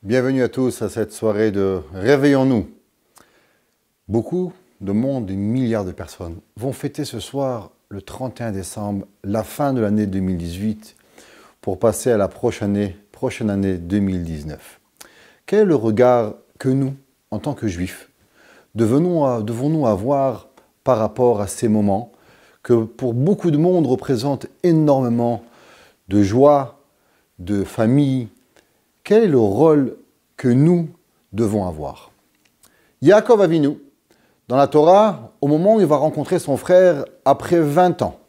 Bienvenue à tous à cette soirée de Réveillons-nous. Beaucoup de monde, des milliards de personnes, vont fêter ce soir, le 31 décembre, la fin de l'année 2018 pour passer à la prochaine année 2019. Quel est le regard que nous, en tant que juifs, devons-nous avoir par rapport à ces moments que pour beaucoup de monde représentent énormément de joie, de famille? Quel est le rôle que nous devons avoir? Yaakov Avinu, dans la Torah, au moment où il va rencontrer son frère après 20 ans,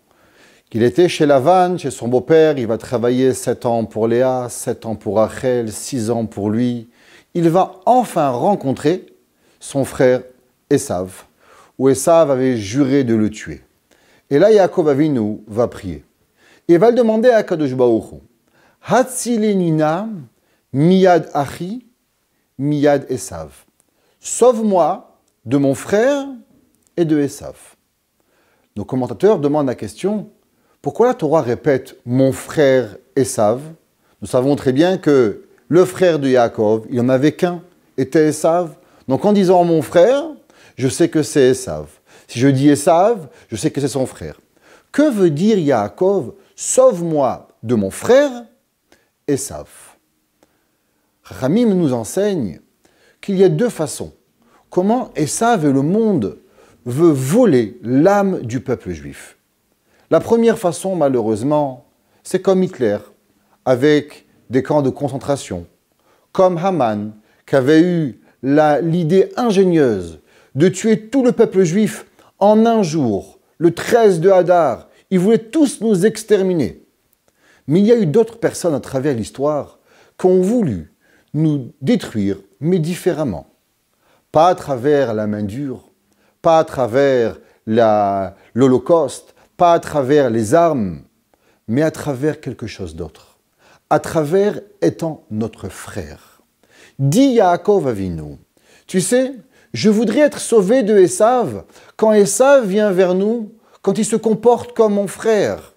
qu'il était chez Lavan, chez son beau-père, il va travailler 7 ans pour Léa, 7 ans pour Rachel, 6 ans pour lui. Il va enfin rencontrer son frère Esav, où Esav avait juré de le tuer. Et là, Yaakov Avinu va prier. Il va le demander à Kadosh Baruch Hu, Hatzilenina miyad achi, miyad Esav. Sauve-moi de mon frère et de Esav. Nos commentateurs demandent la question, pourquoi la Torah répète « mon frère Esav » ? Nous savons très bien que le frère de Yaakov, il n'en avait qu'un, était Esav. Donc en disant « mon frère », je sais que c'est Esav. Si je dis Esav, je sais que c'est son frère. Que veut dire Yaakov « sauve-moi de mon frère Esav » ? Ramim nous enseigne qu'il y a deux façons. Comment Esav et le monde veut voler l'âme du peuple juif. La première façon, malheureusement, c'est comme Hitler, avec des camps de concentration, comme Haman, qui avait eu l'idée ingénieuse de tuer tout le peuple juif en un jour, le 13 de Hadar. Ils voulaient tous nous exterminer. Mais il y a eu d'autres personnes à travers l'histoire qui ont voulu nous détruire, mais différemment. Pas à travers la main dure, pas à travers l'Holocauste, pas à travers les armes, mais à travers quelque chose d'autre. À travers étant notre frère. Dit Yaakov Avinu, tu sais, je voudrais être sauvé de Esav quand Esav vient vers nous, quand il se comporte comme mon frère,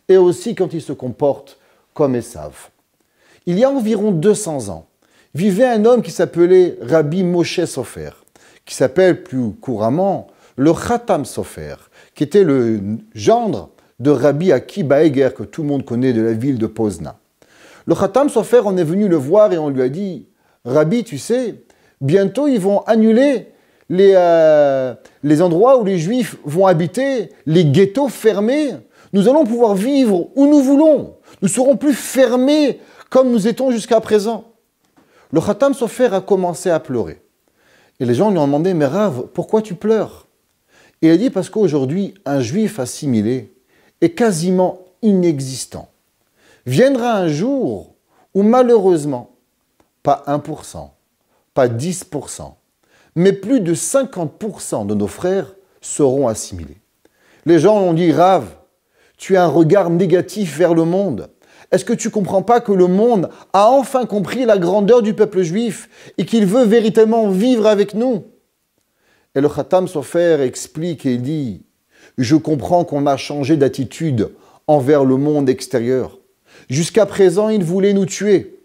et aussi quand il se comporte comme Esav. Il y a environ 200 ans, vivait un homme qui s'appelait Rabbi Moshe Sofer, qui s'appelle plus couramment le Khatam Sofer, qui était le gendre de Rabbi Akiba Eger, que tout le monde connaît de la ville de Pozna. Le Khatam Sofer, on est venu le voir et on lui a dit « Rabbi, tu sais, bientôt ils vont annuler les endroits où les Juifs vont habiter, les ghettos fermés. Nous allons pouvoir vivre où nous voulons. Nous serons plus fermés comme nous étions jusqu'à présent. » Le Khatam Sofer a commencé à pleurer. Et les gens lui ont demandé « Mais Rav, pourquoi tu pleures ?» Et il a dit « Parce qu'aujourd'hui, un juif assimilé est quasiment inexistant. Viendra un jour où malheureusement, pas 1%, pas 10%, mais plus de 50% de nos frères seront assimilés. » Les gens ont dit « Rav, tu as un regard négatif vers le monde. Est-ce que tu ne comprends pas que le monde a enfin compris la grandeur du peuple juif et qu'il veut véritablement vivre avec nous ?» Et le Khatam Sofer explique et dit « Je comprends qu'on a changé d'attitude envers le monde extérieur. Jusqu'à présent, ils voulaient nous tuer.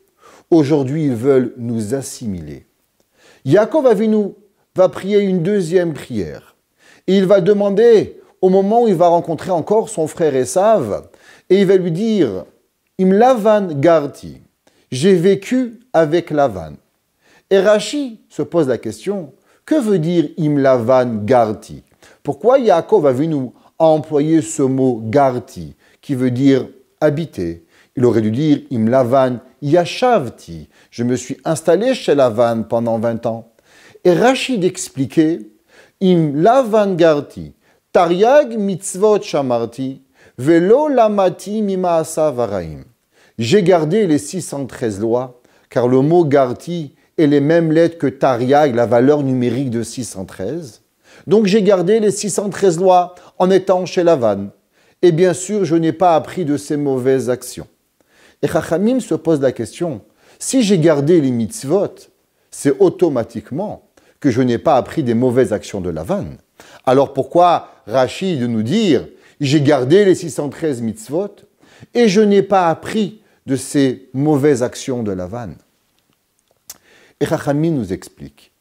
Aujourd'hui, ils veulent nous assimiler. » Yaakov Avinu va prier une deuxième prière. Et il va demander, au moment où il va rencontrer encore son frère Esav, et il va lui dire « Im Lavan garti » j'ai vécu avec Lavan. Et Rashi se pose la question, que veut dire Im Lavan garti? Pourquoi Yaakov Avinu a employé ce mot garti, qui veut dire habiter? Il aurait dû dire Im Lavan yashavti, je me suis installé chez Lavan pendant 20 ans. Et Rachid expliquait Im Lavan garti, tariag mitzvot shamarti, velo lamati mima'asav haraim. J'ai gardé les 613 lois, car le mot garti est les mêmes lettres que tariag, la valeur numérique de 613. Donc j'ai gardé les 613 lois en étant chez Lavan. Et bien sûr, je n'ai pas appris de ces mauvaises actions. Et Chachamim se pose la question, si j'ai gardé les mitzvot, c'est automatiquement que je n'ai pas appris des mauvaises actions de Lavan. Alors pourquoi Rachid de nous dire, j'ai gardé les 613 mitzvot et je n'ai pas appris de ces mauvaises actions de Lavan? Et Chachamim nous explique,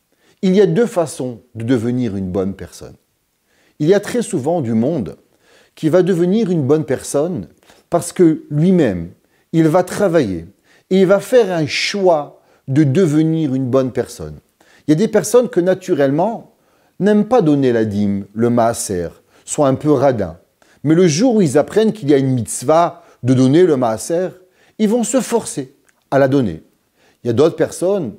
il y a deux façons de devenir une bonne personne. Il y a très souvent du monde qui va devenir une bonne personne parce que lui-même, il va travailler et il va faire un choix de devenir une bonne personne. Il y a des personnes que naturellement n'aiment pas donner la dîme, le maaser, sont un peu radins. Mais le jour où ils apprennent qu'il y a une mitzvah de donner le maaser, ils vont se forcer à la donner. Il y a d'autres personnes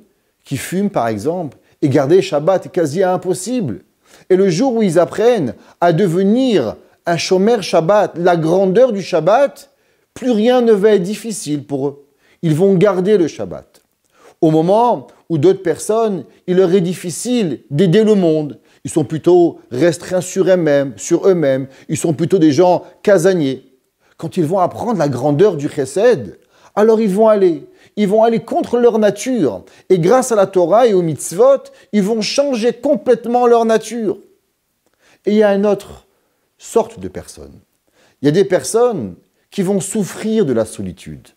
qui fument par exemple et garder Shabbat est quasi impossible. Et le jour où ils apprennent à devenir un shomer Shabbat, la grandeur du Shabbat, plus rien ne va être difficile pour eux. Ils vont garder le Shabbat. Au moment où d'autres personnes, il leur est difficile d'aider le monde. Ils sont plutôt restreints sur eux-mêmes. Ils sont plutôt des gens casaniers. Quand ils vont apprendre la grandeur du chesed, alors ils vont aller contre leur nature. Et grâce à la Torah et aux mitzvot, ils vont changer complètement leur nature. Et il y a une autre sorte de personnes. Il y a des personnes qui vont souffrir de la solitude.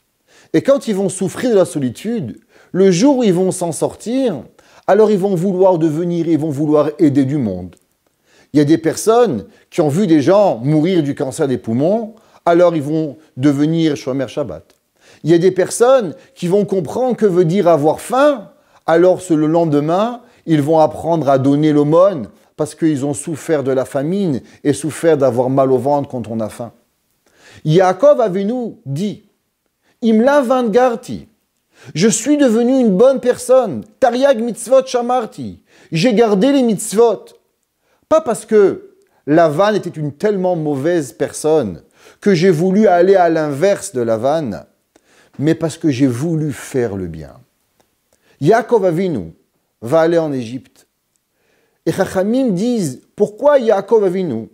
Et quand ils vont souffrir de la solitude, le jour où ils vont s'en sortir, alors ils vont vouloir aider du monde. Il y a des personnes qui ont vu des gens mourir du cancer des poumons, alors ils vont devenir shomer Shabbat. Il y a des personnes qui vont comprendre que veut dire avoir faim, alors le lendemain, ils vont apprendre à donner l'aumône parce qu'ils ont souffert de la famine et souffert d'avoir mal au ventre quand on a faim. Yaakov Avinu dit, Imla vangarti, je suis devenu une bonne personne, Tariag mitzvot shamarti, j'ai gardé les mitzvot. Pas parce que Lavan était une tellement mauvaise personne que j'ai voulu aller à l'inverse de Lavan, mais parce que j'ai voulu faire le bien. Yaakov Avinu va aller en Égypte. Et Chachamim disent, pourquoi Yaakov Avinu,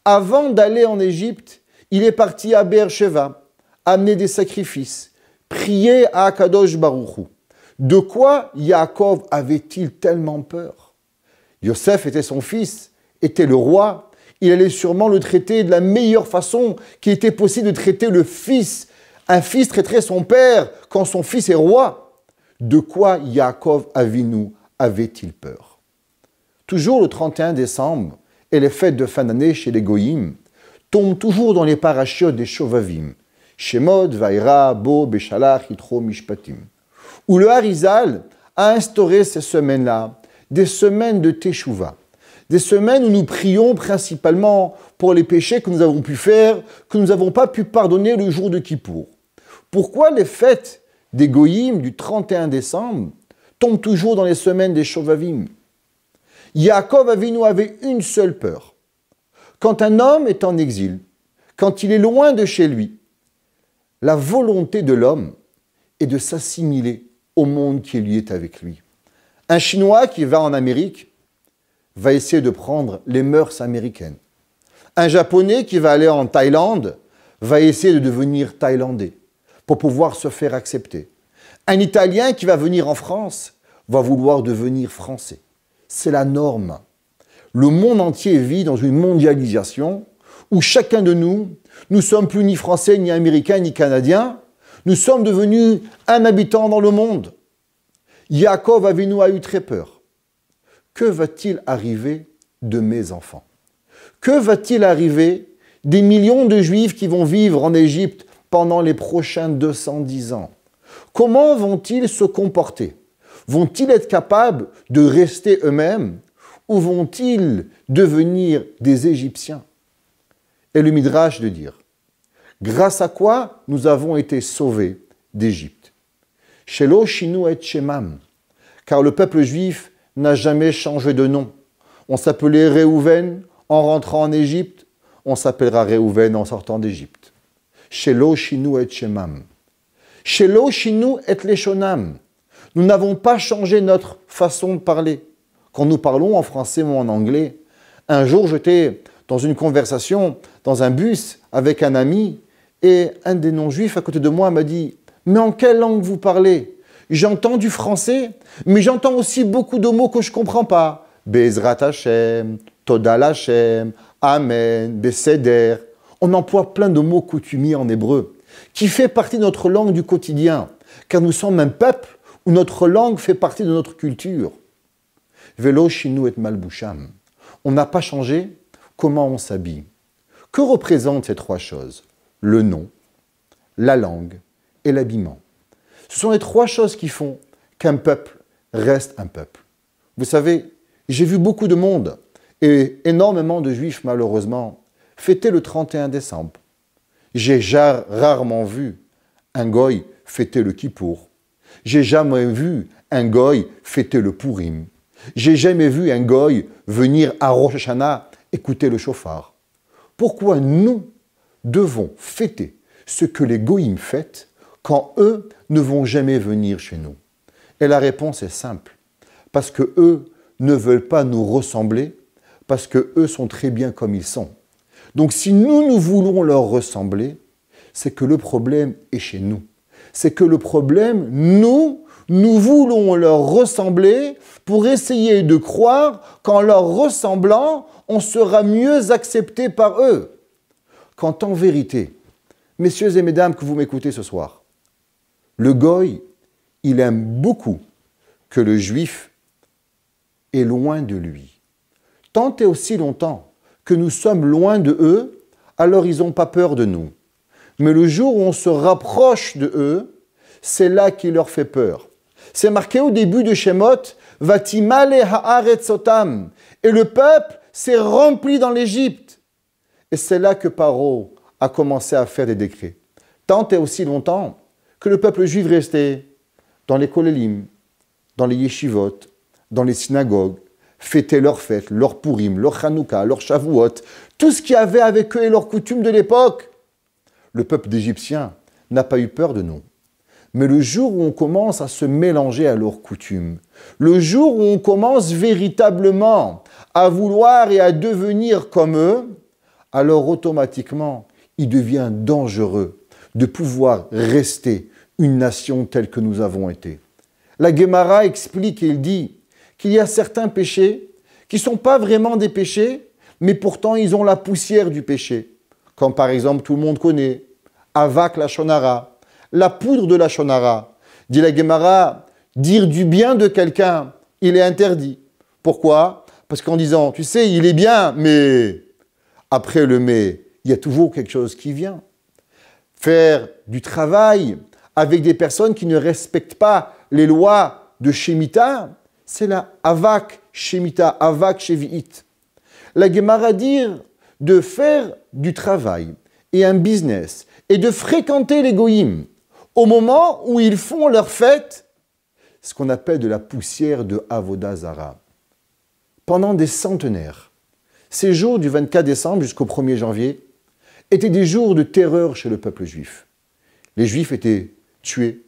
avant d'aller en Égypte, il est parti à Beersheva, amener des sacrifices, prier à Akadosh Baruch Hu. De quoi Yaakov avait-il tellement peur? Yosef était son fils, était le roi, il allait sûrement le traiter de la meilleure façon qui était possible de traiter le fils. Un fils traiterait son père quand son fils est roi. De quoi Yaakov Avinu avait-il peur? Toujours le 31 décembre et les fêtes de fin d'année chez les Goïm tombent toujours dans les parachiotes des Shovavim, Shemot, Vaïra, Bo, Beshalach, Yitro, Mishpatim, où le Harizal a instauré ces semaines-là, des semaines de Teshuvah, des semaines où nous prions principalement pour les péchés que nous avons pu faire, que nous n'avons pas pu pardonner le jour de Kippour. Pourquoi les fêtes des Goïm du 31 décembre tombent toujours dans les semaines des Shovavim? Yaakov Avinu avait une seule peur. Quand un homme est en exil, quand il est loin de chez lui, la volonté de l'homme est de s'assimiler au monde qui lui est avec lui. Un Chinois qui va en Amérique va essayer de prendre les mœurs américaines. Un Japonais qui va aller en Thaïlande va essayer de devenir Thaïlandais pour pouvoir se faire accepter. Un Italien qui va venir en France va vouloir devenir Français. C'est la norme. Le monde entier vit dans une mondialisation où chacun de nous, nous sommes plus ni Français, ni Américains, ni Canadiens. Nous sommes devenus un habitant dans le monde. Yaakov Avinu a eu très peur. Que va-t-il arriver de mes enfants? Que va-t-il arriver des millions de Juifs qui vont vivre en Égypte pendant les prochains 210 ans? Comment vont-ils se comporter? Vont-ils être capables de rester eux-mêmes ou vont-ils devenir des Égyptiens? Et le Midrash de dire, grâce à quoi nous avons été sauvés d'Égypte? Shelo shinu et shemam, car le peuple juif n'a jamais changé de nom. On s'appelait Réhouven en rentrant en Égypte, on s'appellera Réhouven en sortant d'Égypte. Shelo shinu et shemam. Shelo shinu et leshonam. Nous n'avons pas changé notre façon de parler. Quand nous parlons en français ou en anglais, un jour j'étais dans une conversation, dans un bus, avec un ami, et un des non-juifs à côté de moi m'a dit « Mais en quelle langue vous parlez? J'entends du français, mais j'entends aussi beaucoup de mots que je ne comprends pas. Bezrat Hashem, Toda Hashem, Amen, Beseder. » On emploie plein de mots coutumiers en hébreu, qui fait partie de notre langue du quotidien, car nous sommes un peuple où notre langue fait partie de notre culture. Velo shinu et malbusham. On n'a pas changé comment on s'habille. Que représentent ces trois choses? Le nom, la langue et l'habillement. Ce sont les trois choses qui font qu'un peuple reste un peuple. Vous savez, j'ai vu beaucoup de monde et énormément de juifs, malheureusement, fêter le 31 décembre. J'ai rarement vu un goy fêter le Kippour. J'ai jamais vu un goy fêter le Purim. J'ai jamais vu un goy venir à Rosh Hashanah écouter le shofar. Pourquoi nous devons fêter ce que les goyim fêtent quand eux ne vont jamais venir chez nous? Et la réponse est simple. Parce que eux ne veulent pas nous ressembler, parce que eux sont très bien comme ils sont. Donc si nous voulons leur ressembler, c'est que le problème est chez nous. C'est que le problème, nous voulons leur ressembler pour essayer de croire qu'en leur ressemblant, on sera mieux accepté par eux. Quand en vérité, messieurs et mesdames que vous m'écoutez ce soir, le goy, il aime beaucoup que le juif est loin de lui. Tant et aussi longtemps que nous sommes loin de eux, alors ils n'ont pas peur de nous. Mais le jour où on se rapproche de eux, c'est là qu'il leur fait peur. C'est marqué au début de Shemot, « Vatimale haaretzotam » et le peuple s'est rempli dans l'Égypte. Et c'est là que Paro a commencé à faire des décrets. Tant et aussi longtemps que le peuple juif restait dans les kolélim, dans les yeshivot, dans les synagogues, fêter leurs fêtes, leur Purim, leur Hanouka, leur Shavuot, tout ce qu'il y avait avec eux et leurs coutumes de l'époque. Le peuple d'Égyptiens n'a pas eu peur de nous. Mais le jour où on commence à se mélanger à leurs coutumes, le jour où on commence véritablement à vouloir et à devenir comme eux, alors automatiquement, il devient dangereux de pouvoir rester une nation telle que nous avons été. La Guémara explique et il dit qu'il y a certains péchés qui ne sont pas vraiment des péchés, mais pourtant ils ont la poussière du péché. Comme par exemple, tout le monde connaît, Avak la Shonara, la poudre de la Shonara. Dit la Guémara, dire du bien de quelqu'un, il est interdit. Pourquoi? Parce qu'en disant, tu sais, il est bien, mais après le mais, il y a toujours quelque chose qui vient. Faire du travail avec des personnes qui ne respectent pas les lois de Shemitah, c'est la Avak Shemitah, Avak Shevi'it. La Gemara dit de faire du travail et un business et de fréquenter les goyim au moment où ils font leur fête, ce qu'on appelle de la poussière de Avodah Zara. Pendant des centenaires, ces jours du 24 décembre jusqu'au 1er janvier étaient des jours de terreur chez le peuple juif. Les juifs étaient tués,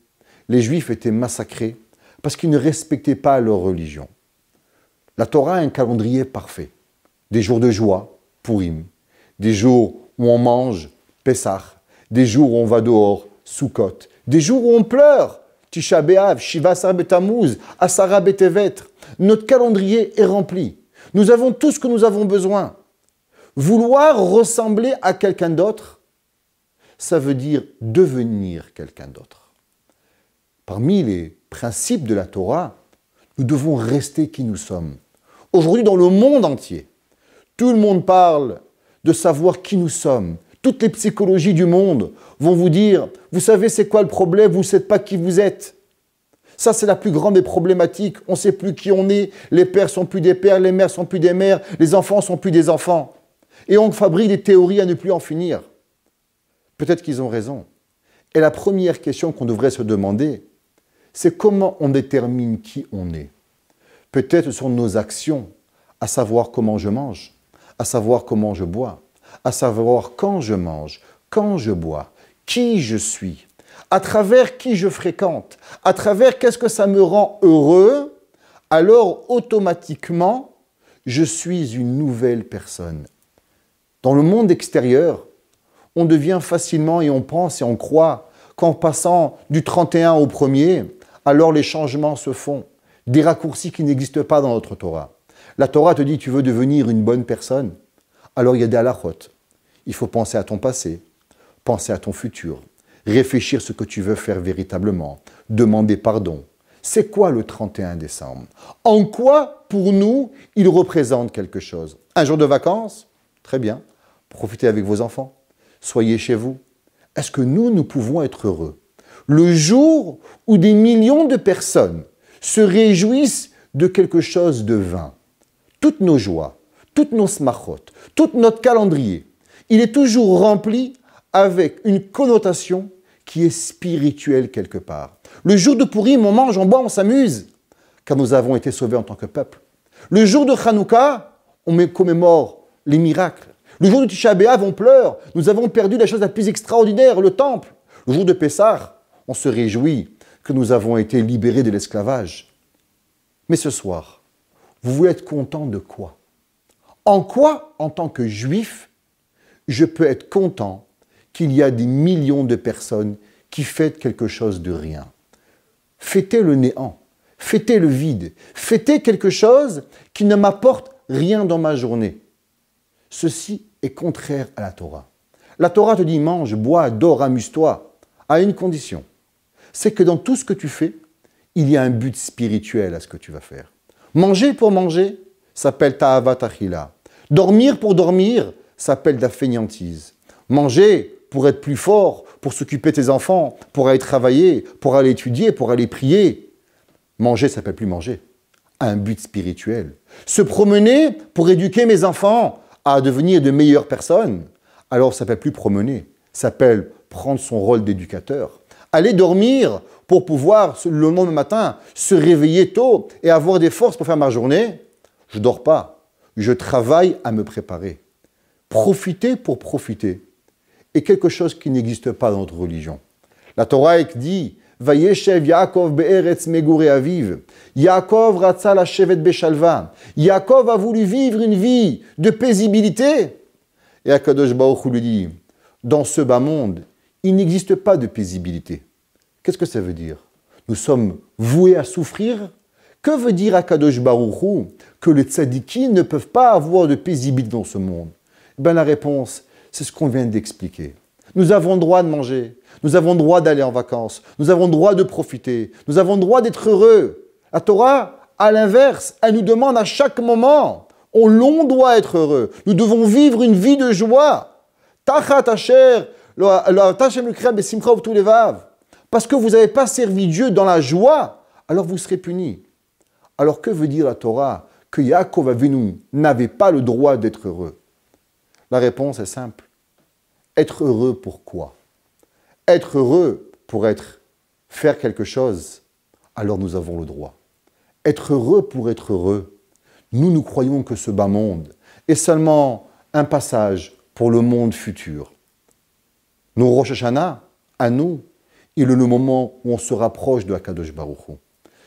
les juifs étaient massacrés parce qu'ils ne respectaient pas leur religion. La Torah a un calendrier parfait. Des jours de joie, Purim, des jours où on mange, Pessah, des jours où on va dehors, Sukkot, des jours où on pleure, Tisha B'Av, Shiva Asar B'Tammuz, Asara B'Tevet. Notre calendrier est rempli. Nous avons tout ce que nous avons besoin. Vouloir ressembler à quelqu'un d'autre, ça veut dire devenir quelqu'un d'autre. Parmi les principes de la Torah, nous devons rester qui nous sommes. Aujourd'hui, dans le monde entier, tout le monde parle de savoir qui nous sommes. Toutes les psychologies du monde vont vous dire, vous savez c'est quoi le problème, vous ne savez pas qui vous êtes. Ça, c'est la plus grande des problématiques. On ne sait plus qui on est, les pères ne sont plus des pères, les mères ne sont plus des mères, les enfants ne sont plus des enfants. Et on fabrique des théories à ne plus en finir. Peut-être qu'ils ont raison. Et la première question qu'on devrait se demander, c'est comment on détermine qui on est. Peut-être ce sont nos actions, à savoir comment je mange, à savoir comment je bois, à savoir quand je mange, quand je bois, qui je suis, à travers qui je fréquente, à travers qu'est-ce que ça me rend heureux, alors automatiquement, je suis une nouvelle personne. Dans le monde extérieur, on devient facilement et on pense et on croit qu'en passant du 31 au 1er, alors les changements se font. Des raccourcis qui n'existent pas dans notre Torah. La Torah te dit, tu veux devenir une bonne personne, alors il y a des halachot. Il faut penser à ton passé, penser à ton futur, réfléchir ce que tu veux faire véritablement, demander pardon. C'est quoi le 31 décembre? En quoi, pour nous, il représente quelque chose? Un jour de vacances? Très bien. Profitez avec vos enfants. Soyez chez vous. Est-ce que nous pouvons être heureux? Le jour où des millions de personnes se réjouissent de quelque chose de vain, toutes nos joies, toutes nos smachot, tout notre calendrier, il est toujours rempli avec une connotation qui est spirituelle quelque part. Le jour de Purim, on mange, on boit, on s'amuse, car nous avons été sauvés en tant que peuple. Le jour de Hanouka, on commémore les miracles. Le jour de Tisha B'Av, on pleure. Nous avons perdu la chose la plus extraordinaire, le temple. Le jour de Pessah, on se réjouit que nous avons été libérés de l'esclavage. Mais ce soir, vous voulez être content de quoi? En quoi, en tant que juif, je peux être content qu'il y a des millions de personnes qui fêtent quelque chose de rien? Fêtez le néant, fêtez le vide, fêtez quelque chose qui ne m'apporte rien dans ma journée. Ceci est contraire à la Torah. La Torah te dit mange, bois, dors, amuse-toi, à une condition. C'est que dans tout ce que tu fais, il y a un but spirituel à ce que tu vas faire. Manger pour manger s'appelle ta'avat achila. Dormir pour dormir s'appelle de la fainéantise. Manger pour être plus fort, pour s'occuper de tes enfants, pour aller travailler, pour aller étudier, pour aller prier. Manger, ça s'appelle plus manger. Un but spirituel. Se promener pour éduquer mes enfants à devenir de meilleures personnes, alors ça ne s'appelle plus promener. Ça s'appelle prendre son rôle d'éducateur. Aller dormir pour pouvoir, le lendemain matin, se réveiller tôt et avoir des forces pour faire ma journée. Je ne dors pas. Je travaille à me préparer. Profiter pour profiter est quelque chose qui n'existe pas dans notre religion. La Torah dit « Vayeshev Yaakov be'eretz megure aviv » Yaakov ratza lashevet beshalva. Yaakov a voulu vivre une vie de paisibilité. Et Akadosh Baruch Hu lui dit « Dans ce bas monde, il n'existe pas de paisibilité. » Qu'est-ce que ça veut dire? Nous sommes voués à souffrir? Que veut dire Akadosh Baruch Hu que les tzadikim ne peuvent pas avoir de paisibilité dans ce monde? La réponse, c'est ce qu'on vient d'expliquer. Nous avons le droit de manger, nous avons le droit d'aller en vacances, nous avons le droit de profiter, nous avons le droit d'être heureux. La Torah, à l'inverse, elle nous demande à chaque moment, l'on doit être heureux. Nous devons vivre une vie de joie. Tachat asher, parce que vous n'avez pas servi Dieu dans la joie, alors vous serez punis. Alors que veut dire la Torah? Que Yaakov Avinu n'avait pas le droit d'être heureux. La réponse est simple. Être heureux pour quoi? Être heureux pour faire quelque chose, alors nous avons le droit. Être heureux pour être heureux, nous croyons que ce bas monde est seulement un passage pour le monde futur. Nos Rosh Hashanah, à nous, il est le moment où on se rapproche de Akadosh Baruch Hu.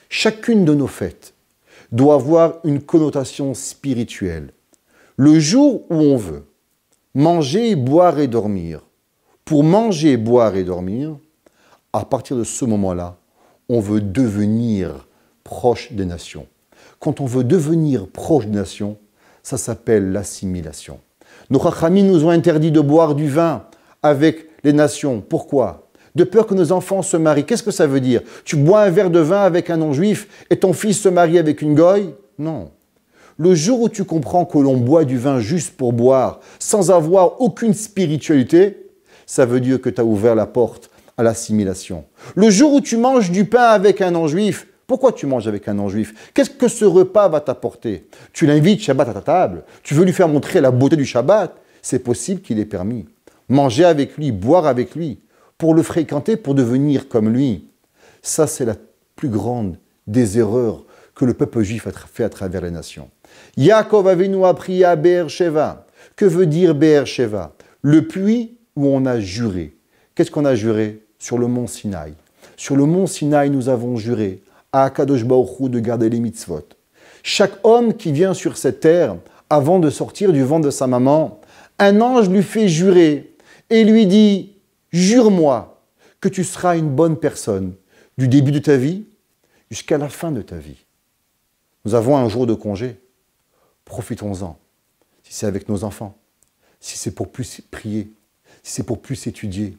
Chacune de nos fêtes doit avoir une connotation spirituelle. Le jour où on veut manger, boire et dormir, pour manger, boire et dormir, à partir de ce moment-là, on veut devenir proche des nations. Quand on veut devenir proche des nations, ça s'appelle l'assimilation. Nos Chachamim nous ont interdit de boire du vin avec les nations. Pourquoi? De peur que nos enfants se marient. Qu'est-ce que ça veut dire? Tu bois un verre de vin avec un non-juif et ton fils se marie avec une goye? Non. Le jour où tu comprends que l'on boit du vin juste pour boire, sans avoir aucune spiritualité, ça veut dire que tu as ouvert la porte à l'assimilation. Le jour où tu manges du pain avec un non-juif, pourquoi tu manges avec un non-juif? Qu'est-ce que ce repas va t'apporter? Tu l'invites Shabbat à ta table, tu veux lui faire montrer la beauté du Shabbat, c'est possible qu'il est permis. Manger avec lui, boire avec lui, pour le fréquenter, pour devenir comme lui. Ça, c'est la plus grande des erreurs que le peuple juif a fait à travers les nations. Yaakov Avinu a prié à Be'er Sheva. Que veut dire Be'er Sheva? Le puits où on a juré. Qu'est-ce qu'on a juré? Sur le mont Sinaï. Sur le mont Sinaï, nous avons juré à Akadosh Baruch Hu de garder les mitzvot. Chaque homme qui vient sur cette terre, avant de sortir du ventre de sa maman, un ange lui fait jurer et lui dit « Jure-moi que tu seras une bonne personne du début de ta vie jusqu'à la fin de ta vie. » Nous avons un jour de congé. Profitons-en. Si c'est avec nos enfants, si c'est pour plus prier, si c'est pour plus étudier,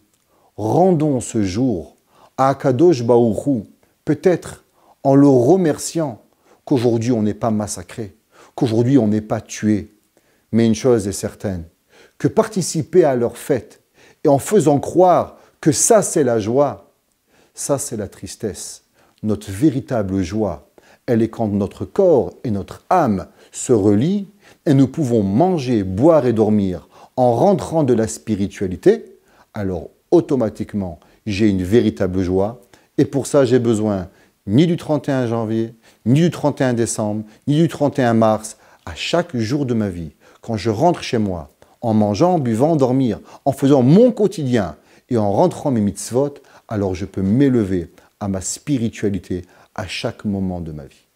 rendons ce jour à Akadosh Baruch Hu, peut-être en le remerciant qu'aujourd'hui on n'est pas massacré, qu'aujourd'hui on n'est pas tué. Mais une chose est certaine, que participer à leur fête et en faisant croire que ça c'est la joie, ça c'est la tristesse. Notre véritable joie, elle est quand notre corps et notre âme se relient et nous pouvons manger, boire et dormir en rentrant de la spiritualité, alors automatiquement j'ai une véritable joie et pour ça j'ai besoin ni du 31 janvier, ni du 31 décembre, ni du 31 mars, à chaque jour de ma vie. Quand je rentre chez moi, en mangeant, en buvant, en dormir, en faisant mon quotidien et en rentrant mes mitzvot, alors je peux m'élever à ma spiritualité à chaque moment de ma vie.